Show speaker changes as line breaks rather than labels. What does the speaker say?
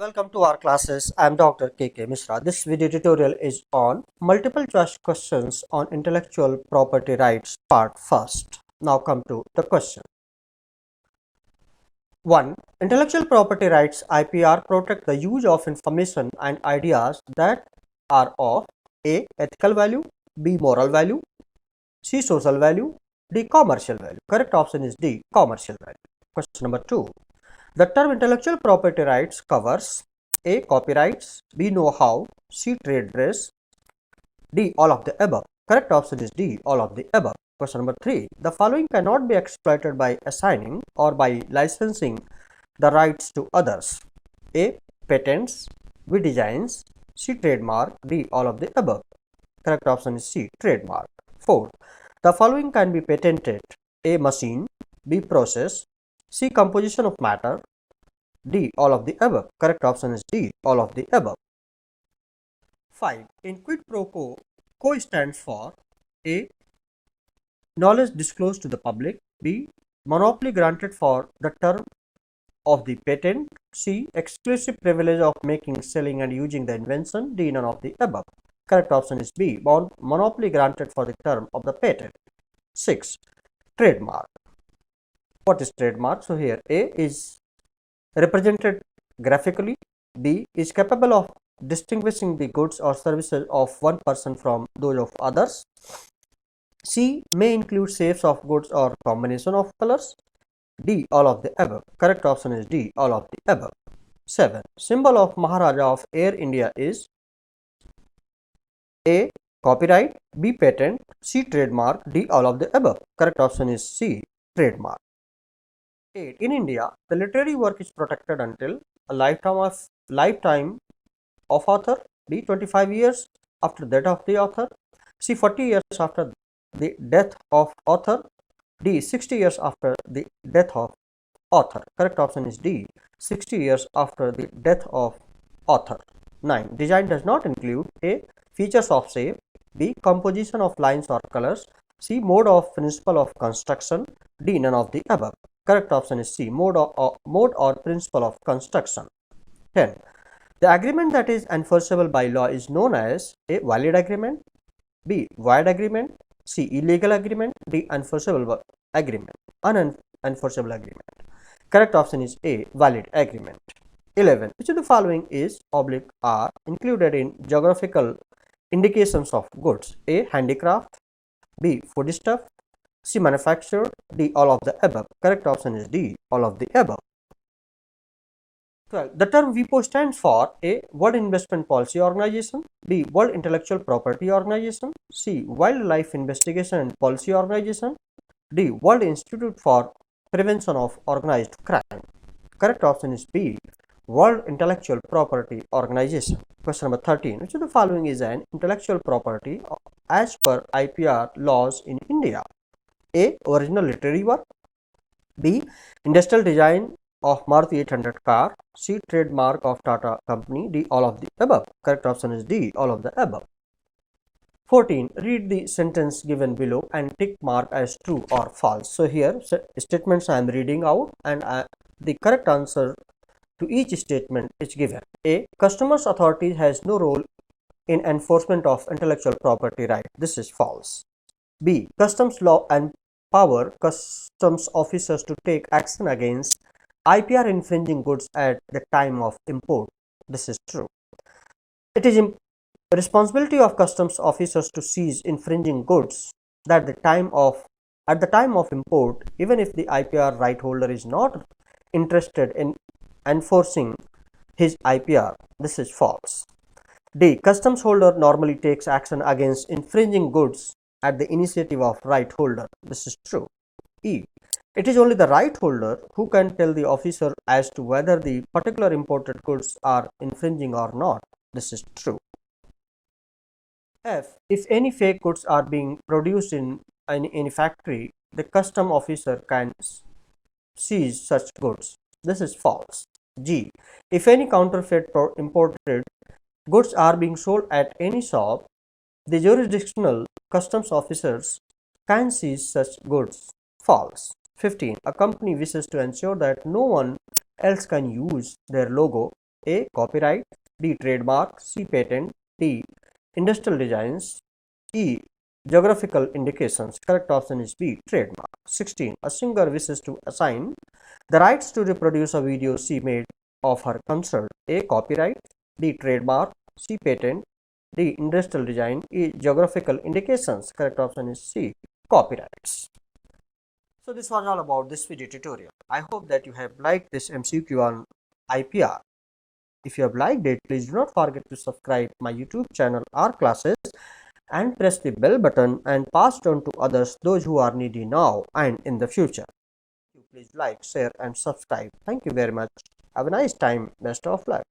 Welcome to our classes. I am Dr. KK Mishra. This video tutorial is on multiple choice questions on intellectual property rights part first. Now come to the question. 1. Intellectual property rights IPR protect the use of information and ideas that are of A. Ethical value, B. Moral value, C. Social value, D. Commercial value. Correct option is D. Commercial value. Question number 2. The term intellectual property rights covers A. Copyrights, B. Know-how, C. Trade dress, D. All of the above. Correct option is D. All of the above. Question number 3. The following cannot be exploited by assigning or by licensing the rights to others. A. Patents, B. Designs, C. Trademark, D. All of the above. Correct option is C. Trademark. 4. The following can be patented. A. Machine, B. Process, C. Composition of matter, D. All of the above. Correct option is D. All of the above. 5. In quid pro quo, quo stands for A. Knowledge disclosed to the public, B. Monopoly granted for the term of the patent, C. Exclusive privilege of making, selling and using the invention, D. None of the above. Correct option is B. Monopoly granted for the term of the patent. 6. Trademark. What is trademark? So here A is represented graphically, B is capable of distinguishing the goods or services of one person from those of others, C may include shapes of goods or combination of colors, D all of the above. Correct option is D all of the above. 7. Symbol of Maharaja of Air India is A. Copyright, B. Patent, C. Trademark, D. All of the above. Correct option is C. Trademark. 8. In India, the literary work is protected until a lifetime of author, B. 25 years after the death of the author, C. 40 years after the death of author, D. 60 years after the death of author. Correct option is D. 60 years after the death of author. 9. Design does not include A. Features of shape, B. Composition of lines or colors, C. Mode of principle of construction, D. None of the above. Correct option is C. Mode or principle of construction. 10. The agreement that is enforceable by law is known as A. Valid agreement, B. Void agreement, C. Illegal agreement, D. Unenforceable agreement. Correct option is A. Valid agreement. 11. Which of the following is are included in geographical indications of goods? A. Handicraft, B. Foodstuff, C. Manufactured, D. All of the above. Correct option is D. All of the above. 12. The term WIPO stands for A. World Investment Policy Organization, B. World Intellectual Property Organization, C. Wildlife Investigation and Policy Organization, D. World Institute for Prevention of Organized Crime. Correct option is B. World Intellectual Property Organization. Question number 13. Which of the following is an intellectual property as per IPR laws in India? A. Original literary work, B. Industrial design of Maruti 800 car, C. Trademark of Tata company, D. All of the above. Correct option is D. All of the above. 14. Read the sentence given below and tick mark as true or false. So here statements I am reading out and the correct answer to each statement is given. A. Customs authority has no role in enforcement of intellectual property right. This is false. B. Customs law empower customs officers to take action against IPR infringing goods at the time of import. This is true. It is responsibility of customs officers to seize infringing goods at the time of import, even if the IPR right holder is not interested in enforcing his IPR. This is false. D. Customs holder normally takes action against infringing goods at the initiative of right holder. This is true. E. It is only the right holder who can tell the officer as to whether the particular imported goods are infringing or not. This is true. F. If any fake goods are being produced in any factory, the custom officer can seize such goods. This is false. G. If any counterfeit imported goods are being sold at any shop, the jurisdictional customs officers can seize such goods. False. 15. A company wishes to ensure that no one else can use their logo A. Copyright, B. Trademark, C. Patent, D. Industrial designs, E. Geographical indications. Correct option is B. Trademark. 16. A singer wishes to assign the rights to reproduce a video she made of her concert. A. Copyright, B. Trademark, C. Patent, D. Industrial design, E. Geographical indications. Correct option is C. Copyrights. So this was all about this video tutorial. I hope that you have liked this MCQ on IPR. If you have liked it, please do not forget to subscribe my YouTube channel or classes and press the bell button and pass it on to others, those who are needy now and in the future. Please like, share and subscribe. Thank you very much. Have a nice time. Best of luck.